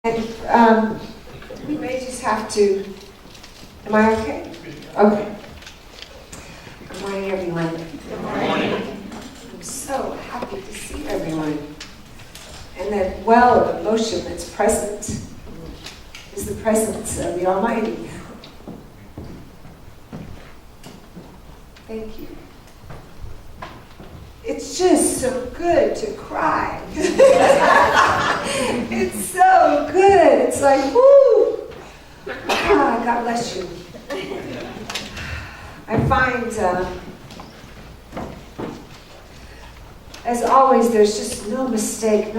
And we may just have to, am I okay? Okay. Good morning, everyone. Good morning. I'm so happy to see everyone. And that well of emotion that's present is the presence of the Almighty. Thank you. It's just so good to cry. It's so good. It's like, whoo! Ah, God bless you. I find, as always, there's just no mistake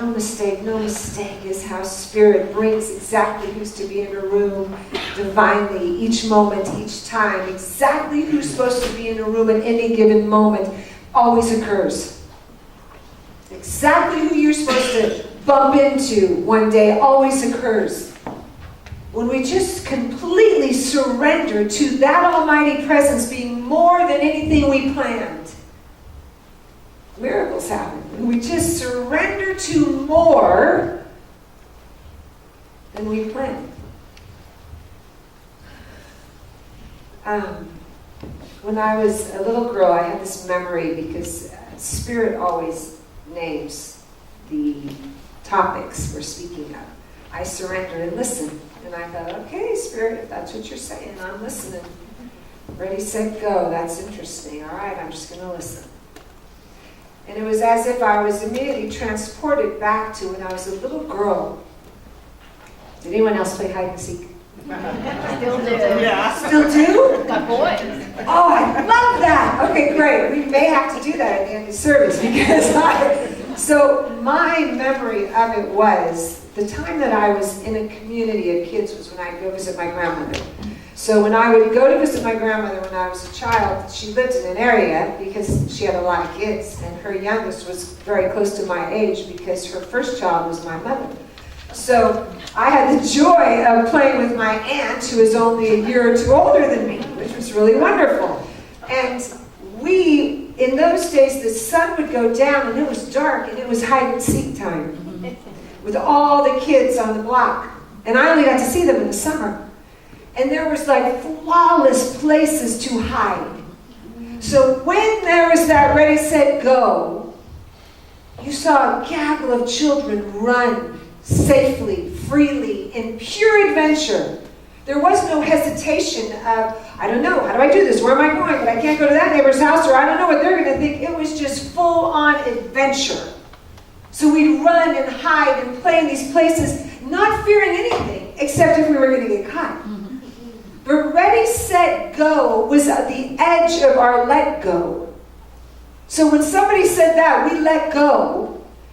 is how Spirit brings exactly who's to be in a room divinely, each moment, each time. Exactly who's supposed to be in a room at any given moment always occurs. Exactly who you're supposed to bump into one day always occurs. When we just completely surrender to that Almighty presence being more than anything we planned, miracles happen. When we just surrender to more than we planned. When I was a little girl, I had this memory because Spirit always names the topics we're speaking of. I surrendered and listened. And I thought, okay, Spirit, if that's what you're saying, I'm listening. Ready, set, go. That's interesting. All right, I'm just going to listen. And it was as if I was immediately transported back to when I was a little girl. Did anyone else play hide and seek? Still do. Yeah. Still do? Got boys. Oh, I love that. Okay, great. We may have to do that at the end of service because so my memory of it was the time that I was in a community of kids was when I'd go visit my grandmother. So when I would go to visit my grandmother when I was a child, she lived in an area because she had a lot of kids, and her youngest was very close to my age because her first child was my mother. So I had the joy of playing with my aunt, who was only a year or two older than me, which was really wonderful. And we, in those days, the sun would go down and it was dark and it was hide and seek time with all the kids on the block. And I only got to see them in the summer. And there was like flawless places to hide. So when there was that ready, set, go, you saw a gaggle of children run safely, freely, in pure adventure. There was no hesitation of, I don't know, how do I do this? Where am I going? But I can't go to that neighbor's house, or I don't know what they're going to think. It was just full-on adventure. So we'd run and hide and play in these places, not fearing anything, except if we were going to get caught. But ready, set, go was at the edge of our let go. So when somebody said that, we let go,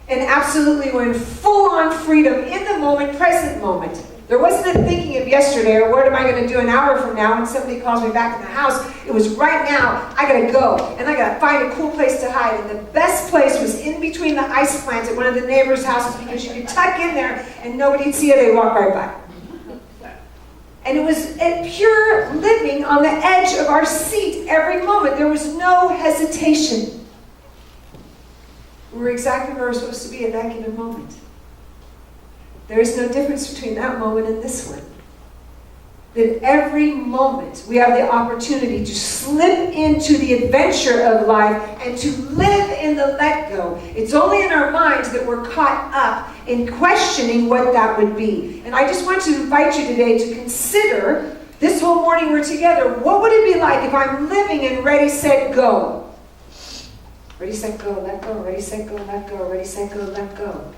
and absolutely we're in full-on freedom in the moment, present moment. There wasn't a thinking of yesterday or what am I going to do an hour from now when somebody calls me back in the house. It was right now, I got to go, and I got to find a cool place to hide. And the best place was in between the ice plants at one of the neighbors' houses because you could tuck in there and nobody'd see you, they'd walk right by. And it was a pure living on the edge of our seat every moment. There was no hesitation. We were exactly where we were supposed to be at that given moment. There is no difference between that moment and this one. That every moment we have the opportunity to slip into the adventure of life and to live in the let go. It's only in our minds that we're caught up in questioning what that would be. And I just want to invite you today to consider, this whole morning we're together, what would it be like if I'm living in ready, set, go? Ready, set, go, let go. Ready, set, go, let go. Ready, set, go, let go.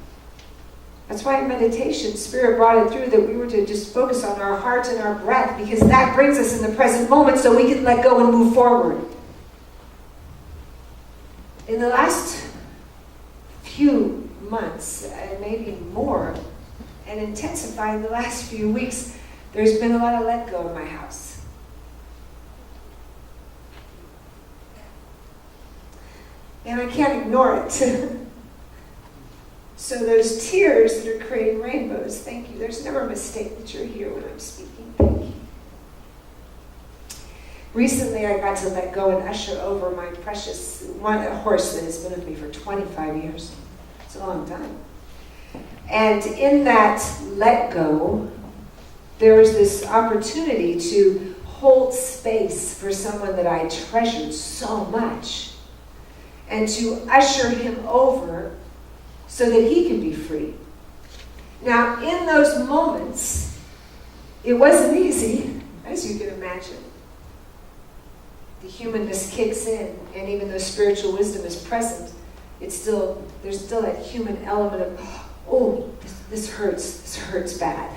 That's why in meditation, Spirit brought it through that we were to just focus on our heart and our breath because that brings us in the present moment so we can let go and move forward. In the last few months, and maybe more, and intensifying in the last few weeks, there's been a lot of let go in my house. And I can't ignore it. So those tears that are creating rainbows, thank you. There's never a mistake that you're here when I'm speaking. Thank you. Recently, I got to let go and usher over my precious, a horse that has been with me for 25 years. It's a long time. And in that let go, there's this opportunity to hold space for someone that I treasured so much and to usher him over so that he can be free. Now, in those moments, it wasn't easy, as you can imagine. The humanness kicks in, and even though spiritual wisdom is present, there's still that human element of, oh, this hurts bad.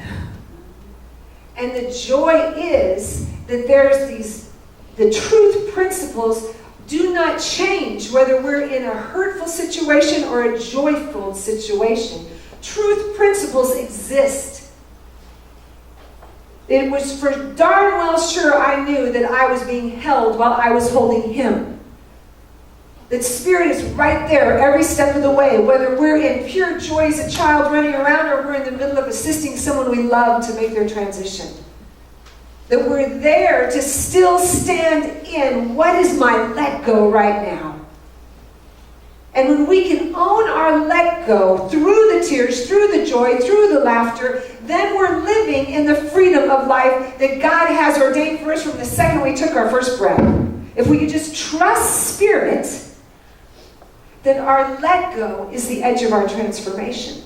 And the joy is that the truth principles do not change whether we're in a hurtful situation or a joyful situation. Truth principles exist. It was for darn well sure I knew that I was being held while I was holding him. That Spirit is right there every step of the way, whether we're in pure joy as a child running around or we're in the middle of assisting someone we love to make their transition. That we're there to still stand in what is my let go right now. And when we can own our let go through the tears, through the joy, through the laughter, then we're living in the freedom of life that God has ordained for us from the second we took our first breath. If we could just trust Spirit, then our let go is the edge of our transformation.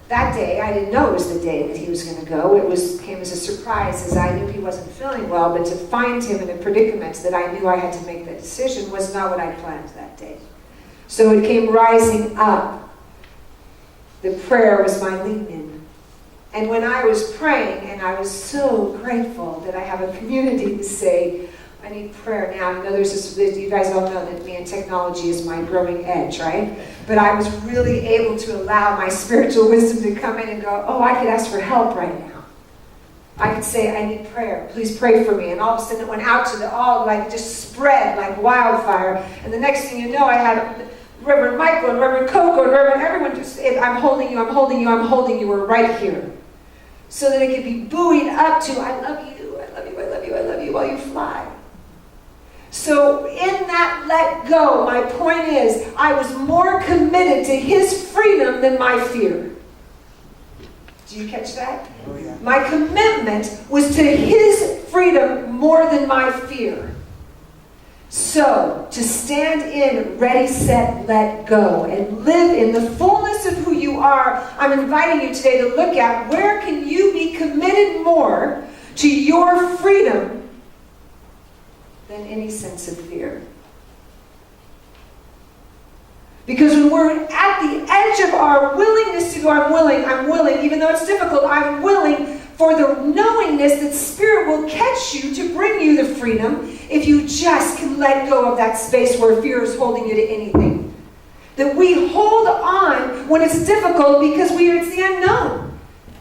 That day, I didn't know it was the day that he was going to go. It came as a surprise, as I knew he wasn't feeling well, but to find him in a predicament that I knew I had to make that decision was not what I planned that day. So it came rising up. The prayer was my lean-in. And when I was praying, and I was so grateful that I have a community to say, I need prayer now. I know there's this, you guys all know that me and technology is my growing edge, right? But I was really able to allow my spiritual wisdom to come in and go, oh, I could ask for help right now. I could say, I need prayer. Please pray for me. And all of a sudden it went out to just spread like wildfire. And the next thing you know, I had Reverend Michael and Reverend Coco and Reverend everyone just, I'm holding you, I'm holding you, I'm holding you. We're right here. So that it could be buoyed up to, I love you, I love you, I love you, I love you, while you fly. So in that let go, my point is, I was more committed to his freedom than my fear. Do you catch that? Oh, yeah. My commitment was to his freedom more than my fear. So, to stand in, ready, set, let go, and live in the fullness of who you are, I'm inviting you today to look at where can you be committed more to your freedom than any sense of fear. Because when we're at the edge of our willingness to go, I'm willing, even though it's difficult, I'm willing for the knowingness that Spirit will catch you to bring you the freedom if you just can let go of that space where fear is holding you to anything. That we hold on when it's difficult because it's the unknown.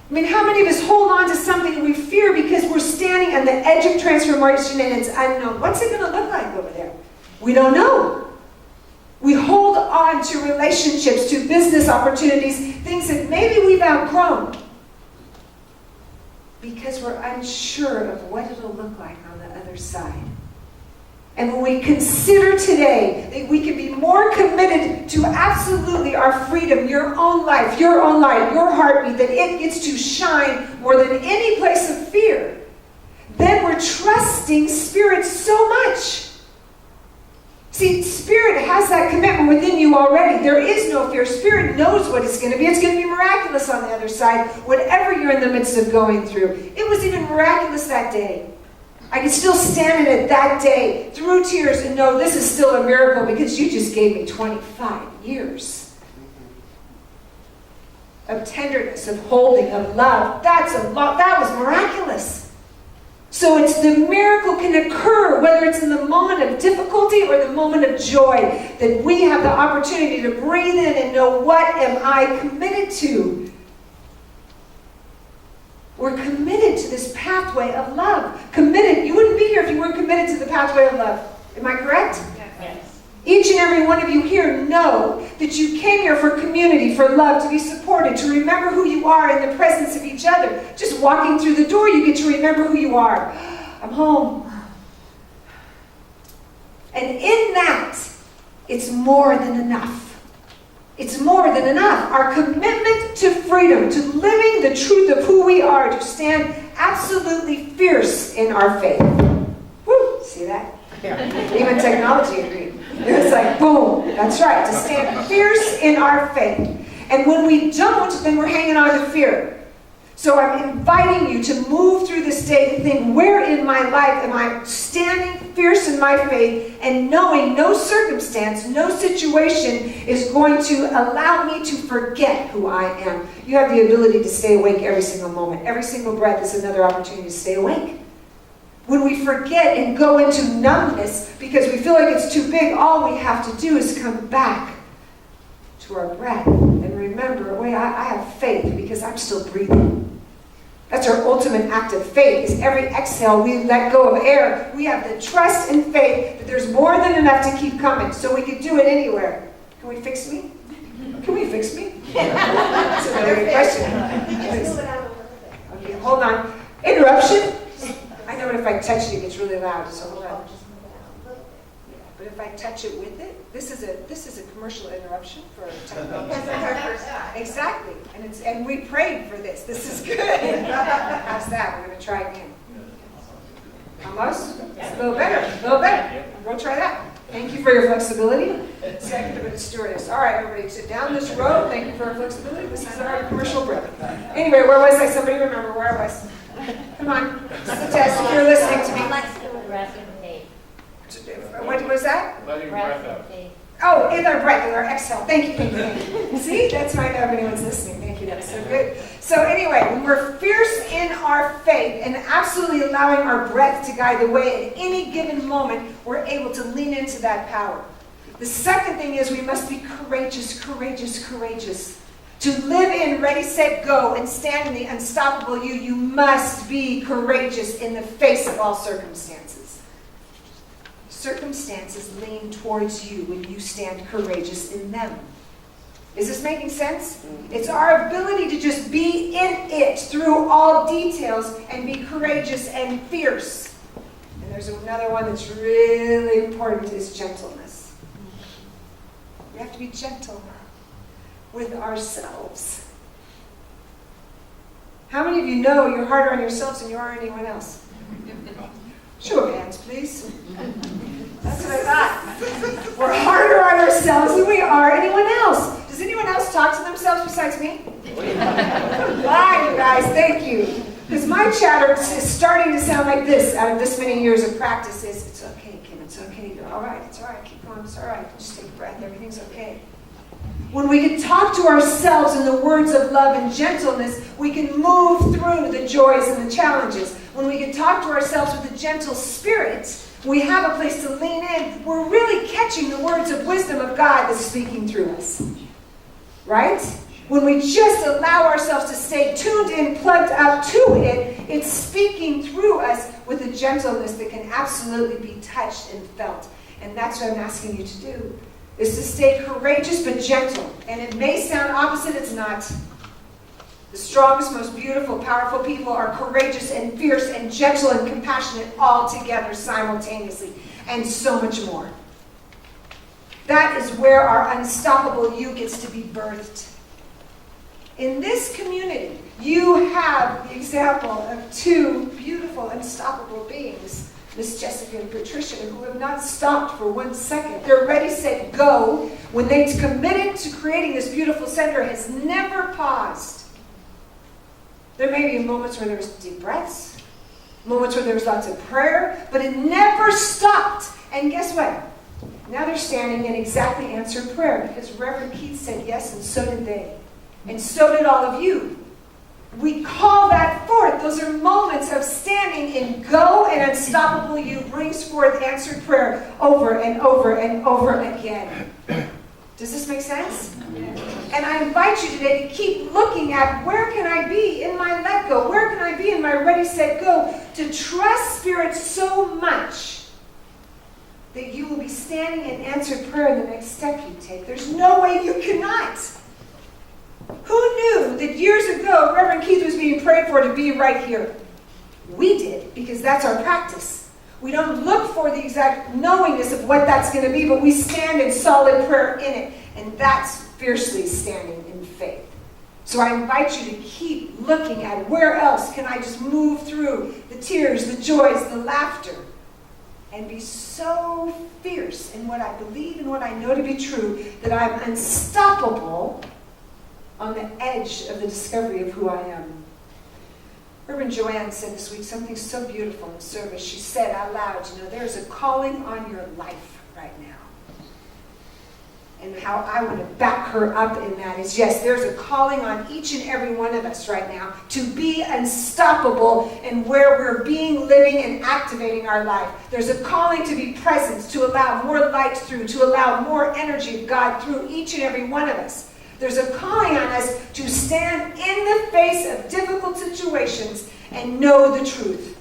I mean, how many of us hold on to something we fear because we're standing on the edge of transformation and it's unknown? What's it going to look like over there? We don't know. We hold on to relationships, to business opportunities, things that maybe we've outgrown because we're unsure of what it'll look like on the other side. And when we consider today that we can be more committed to absolutely our freedom, your own life, your own light, your heartbeat, that it gets to shine more than any place of fear, then we're trusting Spirit so much. See, Spirit has that commitment within you already. There is no fear. Spirit knows what it's going to be. It's going to be miraculous on the other side, whatever you're in the midst of going through. It was even miraculous that day. I can still stand in it that day through tears and know this is still a miracle because you just gave me 25 years of tenderness, of holding, of love. That's a lot. That was miraculous. So it's the miracle can occur whether it's in the moment of difficulty or the moment of joy, that we have the opportunity to breathe in and know, what am I committed to? We're committed to this pathway of love. Committed. You wouldn't be here if you weren't committed to the pathway of love. Am I correct? Yes. Each and every one of you here know that you came here for community, for love, to be supported, to remember who you are in the presence of each other. Just walking through the door, you get to remember who you are. I'm home. And in that, it's more than enough. It's more than enough. Our commitment to freedom, to living the truth of who we are, to stand absolutely fierce in our faith. Woo! See that? Yeah. Even technology agreed. It was like, boom, that's right, to stand fierce in our faith. And when we don't, then we're hanging on to fear. So I'm inviting you to move through this day to think, where in my life am I standing fierce in my faith and knowing no circumstance, no situation is going to allow me to forget who I am. You have the ability to stay awake every single moment. Every single breath is another opportunity to stay awake. When we forget and go into numbness because we feel like it's too big, all we have to do is come back to our breath and remember, wait, I have faith because I'm still breathing. That's our ultimate act of faith, is every exhale we let go of air. We have the trust and faith that there's more than enough to keep coming, so we can do it anywhere. Can we fix me? Can we fix me? That's another good question. Okay, hold on. Interruption? I know if I touch it, it gets really loud, so hold on. But if I touch it with it, this is a commercial interruption for technology. Exactly, and we prayed for this. This is good. How's that? We're going to try again. Almost? A little better. We'll try that. Thank you for your flexibility. Second of a stewardess. All right, everybody, sit down this road. Thank you for your flexibility. This is our commercial break. Anyway, where was I? Somebody remember where I was? Come on, this is a test. If you're listening to me. What was that? Letting breath out. Oh, in our breath, in our exhale. Thank you. See, that's why I know if anyone's listening. Thank you, that's so good. So anyway, when we're fierce in our faith and absolutely allowing our breath to guide the way at any given moment, we're able to lean into that power. The second thing is we must be courageous. To live in ready, set, go, and stand in the unstoppable you must be courageous in the face of all circumstances. Circumstances lean towards you when you stand courageous in them. Is this making sense? It's our ability to just be in it through all details and be courageous and fierce. And there's another one that's really important, is gentleness. We have to be gentle with ourselves. How many of you know you're harder on yourselves than you are on anyone else? Show of hands, please. That's what I thought. We're harder on ourselves than we are anyone else. Does anyone else talk to themselves besides me? Why, you guys? Thank you. Because my chatter is starting to sound like this out of this many years of practice. It's okay, Kim. It's okay. You're all right. It's all right. Keep going. It's all right. Just take a breath. Everything's okay. When we can talk to ourselves in the words of love and gentleness, we can move through the joys and the challenges. When we can talk to ourselves with a gentle spirit, we have a place to lean in. We're really catching the words of wisdom of God that's speaking through us. Right? When we just allow ourselves to stay tuned in, plugged up to it, it's speaking through us with a gentleness that can absolutely be touched and felt. And that's what I'm asking you to do, is to stay courageous but gentle. And it may sound opposite, it's not. The strongest, most beautiful, powerful people are courageous and fierce and gentle and compassionate all together simultaneously, and so much more. That is where our unstoppable you gets to be birthed. In this community, you have the example of two beautiful, unstoppable beings, Miss Jessica and Patricia, who have not stopped for 1 second. They're ready, set, go. When they committed to creating this beautiful center, has never paused. There may be moments where there was deep breaths, moments where there was lots of prayer, but it never stopped. And guess what? Now they're standing in exactly answered prayer, because Reverend Keith said yes, and so did they. And so did all of you. We call that forth. Those are moments of standing in go, and unstoppable you brings forth answered prayer over and over and over again. Does this make sense? And I invite you today to keep looking at, where can I be in my let go? Where can I be in my ready, set, go? To trust Spirit so much that you will be standing in answered prayer in the next step you take. There's no way you cannot. Who knew that years ago Reverend Keith was being prayed for to be right here? We did, because that's our practice. We don't look for the exact knowingness of what that's going to be, but we stand in solid prayer in it. And that's fiercely standing in faith. So I invite you to keep looking at where else can I just move through the tears, the joys, the laughter, and be so fierce in what I believe and what I know to be true that I'm unstoppable on the edge of the discovery of who I am. Reverend Joanne said this week something so beautiful in service. She said out loud, there's a calling on your life right now. And how I want to back her up in that is, yes, there's a calling on each and every one of us right now to be unstoppable in where we're being, living, and activating our life. There's a calling to be present, to allow more light through, to allow more energy of God through each and every one of us. There's a calling on us to stand in the face of difficult situations and know the truth.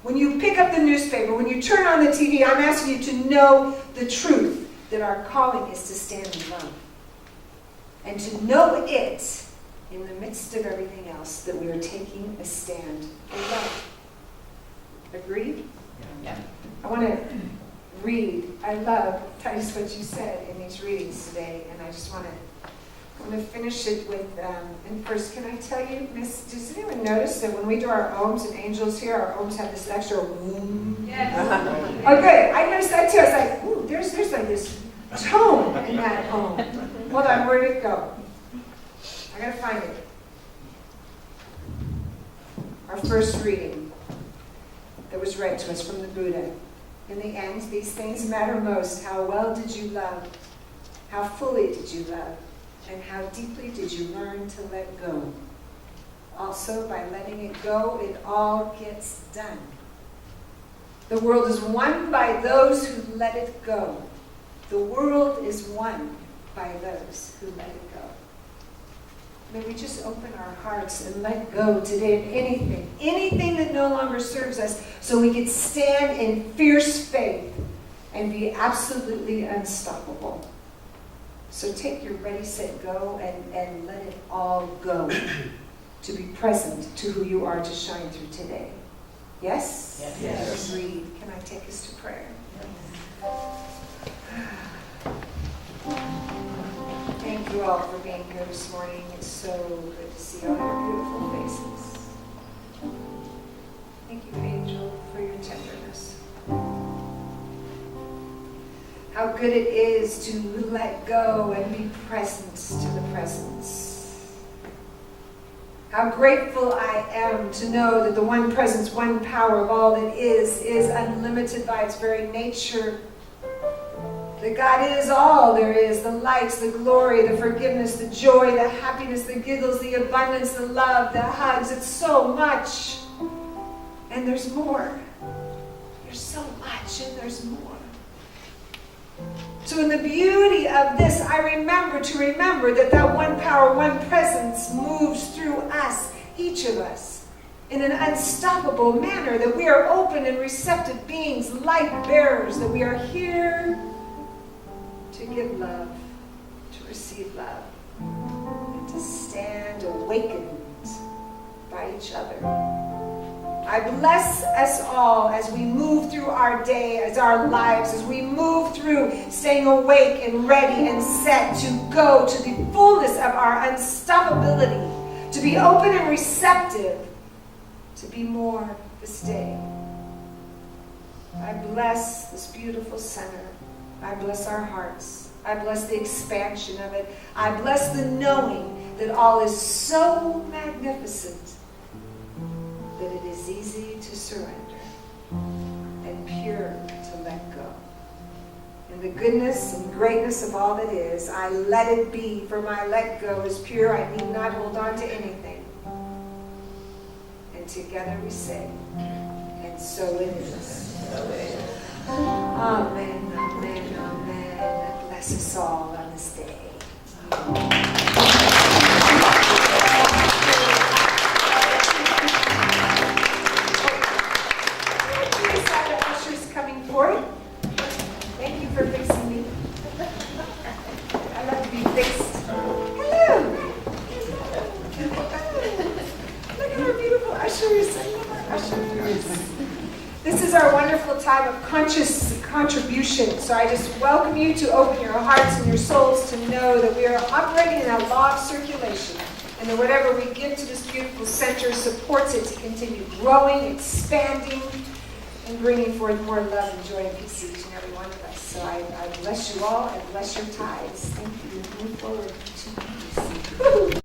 When you pick up the newspaper, when you turn on the TV, I'm asking you to know the truth. That our calling is to stand in love. And to know it in the midst of everything else, that we are taking a stand in love. Agreed? Yeah. I want to read. I love, Titus, what you said in these readings today. And I just want to finish it with, and first, can I tell you, Miss, does anyone notice that when we do our ohms and angels here, our ohms have this extra boom? Yes. Oh, good. I noticed that too. I was like, ooh, there's like this tone in that ohm. Hold on, where did it go? I gotta find it. Our first reading that was read to us from the Buddha. In the end, these things matter most. How well did you love? How fully did you love? And how deeply did you learn to let go? Also, by letting it go, it all gets done. The world is won by those who let it go. The world is won by those who let it go. May we just open our hearts and let go today of anything that no longer serves us, so we can stand in fierce faith and be absolutely unstoppable. So take your ready, set, go, and let it all go to be present to who you are to shine through today. Yes? Yes. Agreed. Can I take us to prayer? Thank you all for being here this morning. It's so good to see all your beautiful faces. Thank you, Angel, for your tenderness. How good it is to let go and be present to the presence. How grateful I am to know that the one presence, one power of all that is unlimited by its very nature. That God is all there is, the lights, the glory, the forgiveness, the joy, the happiness, the giggles, the abundance, the love, the hugs. It's so much. And there's more. There's so much and there's more. So in the beauty of this, I remember that one power, one presence moves through us, each of us, in an unstoppable manner, that we are open and receptive beings, light bearers, that we are here to give love, to receive love, and to stand awakened by each other. I bless us all as we move through our day, as our lives, as we move through staying awake and ready and set to go to the fullness of our unstoppability, to be open and receptive, to be more this day. I bless this beautiful center. I bless our hearts. I bless the expansion of it. I bless the knowing that all is so magnificent that it is easy to surrender and pure to let go. In the goodness and greatness of all that is, I let it be, for my let go is pure. I need not hold on to anything. And together we say, and so it is. Amen, amen, amen. Bless us all on this day. Please have the ushers coming forward. Thank you for fixing me. I love to be fixed. Hello. Look at our beautiful ushers. I love our ushers. This is our wonderful time of conscious contribution. So I just welcome you to open your hearts and your souls to know that we are operating in that law of circulation. And that whatever we give to this beautiful center supports it to continue growing, expanding, and bringing forth more love and joy and peace to each and every one of us. So I bless you all and bless your tithes. Thank you. Move forward to peace.